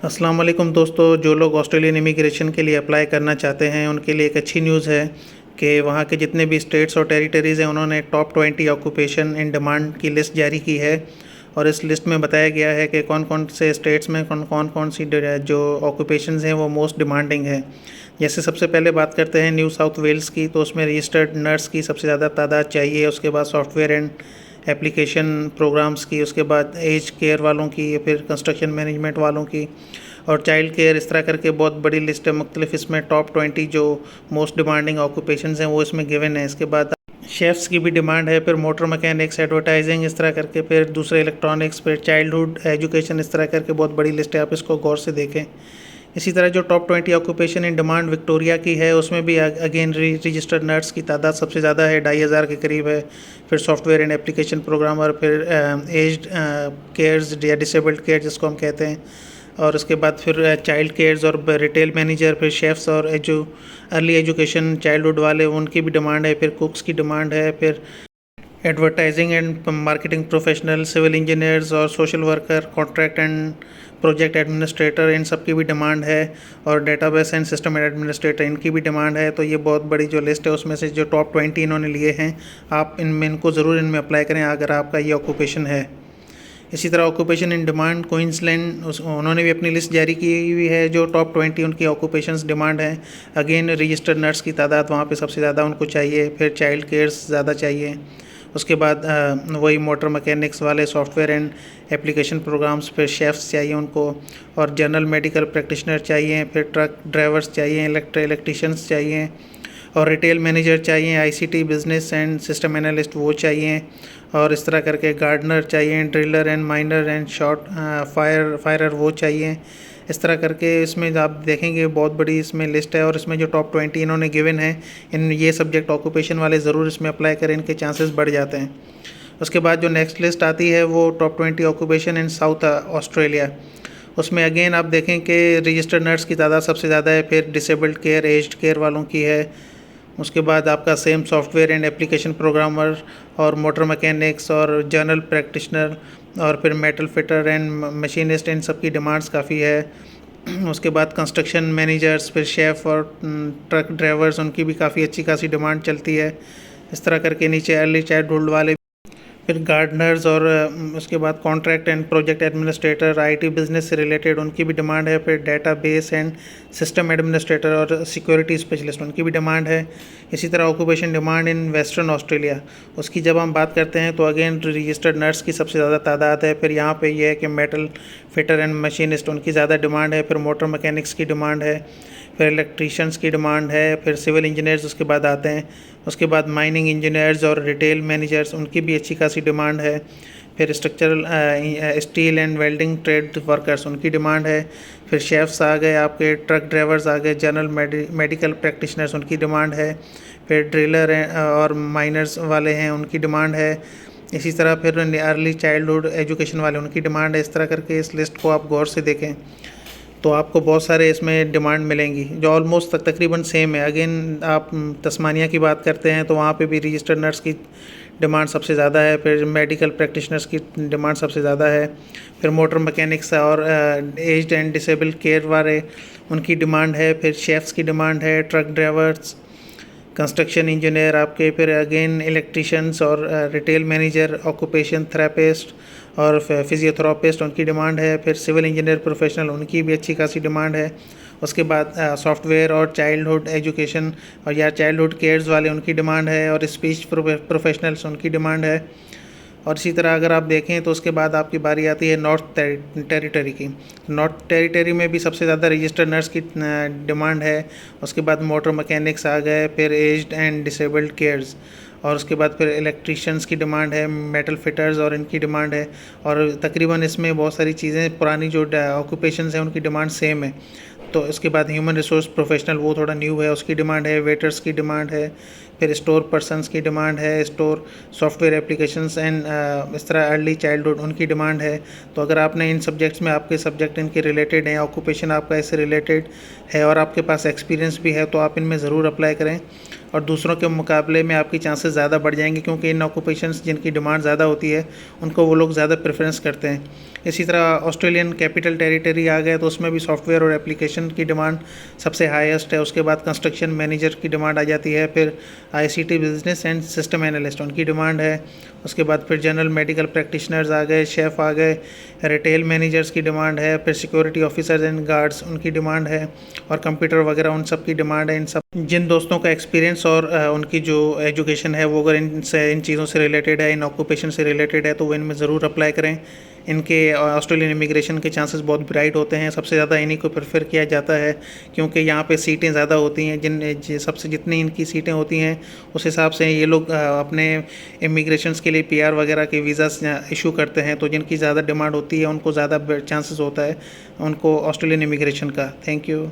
अस्सलाम वालेकुम दोस्तों। जो लोग ऑस्ट्रेलियन इमिग्रेशन के लिए अप्लाई करना चाहते हैं उनके लिए एक अच्छी न्यूज़ है कि वहाँ के जितने भी स्टेट्स और टेरिटरीज़ हैं उन्होंने टॉप 20 ऑक्यूपेशन इन डिमांड की लिस्ट जारी की है। और इस लिस्ट में बताया गया है कि कौन कौन से स्टेट्स में कौन सी जो ऑक्यूपेशंस हैं वो मोस्ट डिमांडिंग है। जैसे सबसे पहले बात करते हैं न्यू साउथ वेल्स की, तो उसमें रजिस्टर्ड नर्स की सबसे ज़्यादा तादाद चाहिए। उसके बाद सॉफ्टवेयर एंड एप्लीकेशन प्रोग्राम्स की, उसके बाद एज केयर वालों की, फिर कंस्ट्रक्शन मैनेजमेंट वालों की और चाइल्ड केयर। इस तरह करके बहुत बड़ी लिस्ट है मुख्तलिफ। इसमें टॉप 20 जो मोस्ट डिमांडिंग ऑक्यूपेशंस हैं वो इसमें गिवन है। इसके बाद शेफ़्स की भी डिमांड है, फिर मोटर मैकेनिक्स, एडवर्टाइजिंग, इस तरह करके, फिर दूसरे इलेक्ट्रॉनिक्स, फिर चाइल्डहुड एजुकेशन, इस तरह करके बहुत बड़ी लिस्ट है। आप इसको गौर से देखें। इसी तरह जो top 20 occupation in demand Victoria की है उसमें भी अगेन रजिस्टर्ड नर्स की तादाद सबसे ज़्यादा है, 2,500 के करीब है। फिर सॉफ्टवेयर एंड एप्लीकेशन प्रोग्रामर, फिर एज्ड केयर्स या डिसेबल्ड केयर जिसको हम कहते हैं, और उसके बाद फिर चाइल्ड केयर्स और रिटेल मैनेजर, फिर शेफ़्स और अर्ली एजुकेशन चाइल्डहुड वाले उनकी भी डिमांड है। फिर कुक्स की डिमांड है, फिर advertising and marketing professional, civil engineers और social worker, contract and project administrator, इन सब की भी डिमांड है। और डेटाबेस एंड सिस्टम एडमिनिस्ट्रेटर, इनकी भी डिमांड है। तो ये बहुत बड़ी जो लिस्ट है उसमें से जो टॉप 20 इन्होंने लिए हैं, आप इनको ज़रूर इनमें अप्लाई करें अगर आपका ये ऑक्यूपेशन है। इसी तरह ऑक्यूपेशन इन डिमांड क्वींसलैंड, उन्होंने भी अपनी लिस्ट जारी की हुई है जो टॉप 20 उनकी ऑक्यूपेशंस डिमांड है। अगेन रजिस्टर्ड नर्स की तादाद वहाँ पे सबसे ज़्यादा उनको चाहिए, फिर चाइल्ड केयर्स ज़्यादा चाहिए। उसके बाद वही मोटर मैकेनिक्स वाले, सॉफ्टवेयर एंड एप्लीकेशन प्रोग्राम्स, फिर शेफ़्स चाहिए उनको, और जनरल मेडिकल प्रैक्टिशनर चाहिए, फिर ट्रक ड्राइवर्स चाहिए, इलेक्ट्रिशियंस चाहिए, और रिटेल मैनेजर चाहिए, ICT business and system analyst वो चाहिए, और इस तरह करके गार्डनर चाहिए, driller and miner and short firer वो चाहिए। इस तरह करके इसमें आप देखेंगे बहुत बड़ी इसमें लिस्ट है। और इसमें जो टॉप 20 इन्होंने गिवन है, इन ये सब्जेक्ट ऑक्यूपेशन वाले ज़रूर इसमें अप्लाई करें, इनके चांसेस बढ़ जाते हैं। उसके बाद जो नेक्स्ट लिस्ट आती है वो top 20 occupation in south Australia. उसमें अगेन आप देखें कि रजिस्टर्ड नर्स की तादाद सबसे ज़्यादा है, फिर डिसेबल्ड केयर, एज्ड केयर वालों की है। उसके बाद आपका same software and application programmer और मोटर मैकेनिक्स और जनरल प्रैक्टिशनर और फिर मेटल फिटर एंड मशीनिस्ट, इन सब की डिमांड्स काफ़ी है। उसके बाद कंस्ट्रक्शन मैनेजर्स, फिर शेफ़ और ट्रक ड्राइवर्स, उनकी भी काफ़ी अच्छी खासी डिमांड चलती है। इस तरह करके नीचे अर्ली चाइल्डहुड वाले, फिर गार्डनर्स और उसके बाद contract and project administrator, IT business से रिलेटेड, उनकी भी डिमांड है। फिर डेटाबेस एंड सिस्टम एडमिनिस्ट्रेटर और सिक्योरिटी स्पेशलिस्ट, उनकी भी डिमांड है। इसी तरह occupation demand in western Australia, उसकी जब हम बात करते हैं तो अगेन रजिस्टर्ड नर्स की सबसे ज़्यादा तादाद है। फिर यहाँ पे ये है कि मेटल फिटर एंड मशीनिस्ट, उनकी ज़्यादा डिमांड है। फिर मोटर मैकेनिक्स की डिमांड है, फिर इलेक्ट्रीशियंस की डिमांड है, फिर सिविल इंजीनियर्स उसके बाद आते हैं। उसके बाद माइनिंग इंजीनियर्स और रिटेल मैनेजर्स, उनकी भी अच्छी खासी डिमांड है। फिर structural steel and welding trade workers, उनकी डिमांड है। फिर शेफ़्स आ गए, आपके ट्रक ड्राइवर्स आ गए, जनरल मेडिकल प्रैक्टिशनर्स, उनकी डिमांड है। फिर ड्रिलर और माइनर्स वाले हैं, उनकी डिमांड है। इसी तरह फिर अर्ली चाइल्डहुड एजुकेशन वाले, उनकी डिमांड है। इस तरह करके इस लिस्ट को आप गौर से देखें तो आपको बहुत सारे इसमें डिमांड मिलेंगी जो ऑलमोस्ट तकरीबन सेम है। अगेन आप तस्मानिया की बात करते हैं तो वहाँ पे भी रजिस्टर्ड नर्स की डिमांड सबसे ज़्यादा है। फिर मेडिकल प्रैक्टिशनर्स की डिमांड सबसे ज़्यादा है। फिर मोटर मैकेनिक्स और एज्ड एंड डिसेबल्ड केयर वाले, उनकी डिमांड है। फिर शेफ़्स की डिमांड है, ट्रक ड्राइवर्स, कंस्ट्रक्शन इंजीनियर आपके, फिर अगेन इलेक्ट्रिशियंस और रिटेल मैनेजर, ऑक्यूपेशन थेरेपिस्ट और फिजियोथेरापिस्ट, उनकी डिमांड है। फिर सिविल इंजीनियर प्रोफेशनल, उनकी भी अच्छी खासी डिमांड है। उसके बाद सॉफ्टवेयर और चाइल्डहुड एजुकेशन और या चाइल्डहुड केयर्स वाले, उनकी डिमांड है। और स्पीच प्रोफेशनल्स, उनकी डिमांड है। और इसी तरह अगर आप देखें तो उसके बाद आपकी बारी आती है नॉर्थ टेरिटरी की। नॉर्थ टेरिटरी में भी सबसे ज़्यादा रजिस्टर्ड नर्स की डिमांड है। उसके बाद मोटर मैकेनिक्स आ गए, फिर एज्ड एंड डिसेबल्ड केयर्स, और उसके बाद फिर इलेक्ट्रीशियंस की डिमांड है, मेटल फिटर्स और इनकी डिमांड है। और तकरीबन इसमें बहुत सारी चीज़ें पुरानी जो ऑक्यूपेशंस हैं उनकी डिमांड सेम है। तो इसके बाद ह्यूमन रिसोर्स प्रोफेशनल, वो थोड़ा न्यू है, उसकी डिमांड है। वेटर्स की डिमांड है। फिर स्टोर पर्सनस की डिमांड है, स्टोर सॉफ्टवेयर एप्लीकेशंस एंड इस तरह अर्ली चाइल्डहुड, उनकी डिमांड है। तो अगर आपने इन सब्जेक्ट्स में, आपके सब्जेक्ट इनके रिलेटेड हैं, ऑक्यूपेशन आपका इससे रिलेटेड है और आपके पास एक्सपीरियंस भी है, तो आप इनमें ज़रूर अप्लाई करें। और दूसरों के मुकाबले में आपकी चांसेस ज़्यादा बढ़ जाएंगे, क्योंकि इन ऑक्यूपेशंस जिनकी डिमांड ज़्यादा होती है उनको वो लोग ज़्यादा प्रेफरेंस करते हैं। इसी तरह ऑस्ट्रेलियन कैपिटल टेरिटरी आ गया तो उसमें भी सॉफ्टवेयर और एप्लीकेशन की डिमांड सबसे हाईएस्ट है। उसके बाद कंस्ट्रक्शन मैनेजर की डिमांड आ जाती है, फिर ICT business and system analyst उनकी डिमांड है। उसके बाद फिर जनरल मेडिकल प्रैक्टिशनर्स आ गए, शेफ़ आ गए, रिटेल मैनेजर्स की डिमांड है, फिर सिक्योरिटी ऑफिसर्स एंड गार्ड्स उनकी डिमांड है, और कंप्यूटर वगैरह उन सब की डिमांड है। इन सब जिन दोस्तों का एक्सपीरियंस और उनकी जो एजुकेशन है वो अगर इन चीज़ों से रिलेटेड है, इन ऑक्यूपेशन से रिलेटेड है, तो वो इनमें ज़रूर अप्लाई करें। इनके ऑस्ट्रेलियन इमिग्रेशन के चांसेस बहुत ब्राइट होते हैं। सबसे ज़्यादा इन्हीं को प्रेफर किया जाता है, क्योंकि यहाँ पे सीटें ज़्यादा होती हैं। सबसे जितनी इनकी सीटें होती हैं उस हिसाब से ये लोग अपने इमिग्रेशंस के लिए पीआर वगैरह के वीज़ास इशू करते हैं। तो जिनकी ज़्यादा डिमांड होती है उनको ज़्यादा चांसेस होता है उनको ऑस्ट्रेलियन इमिग्रेशन का। Thank you.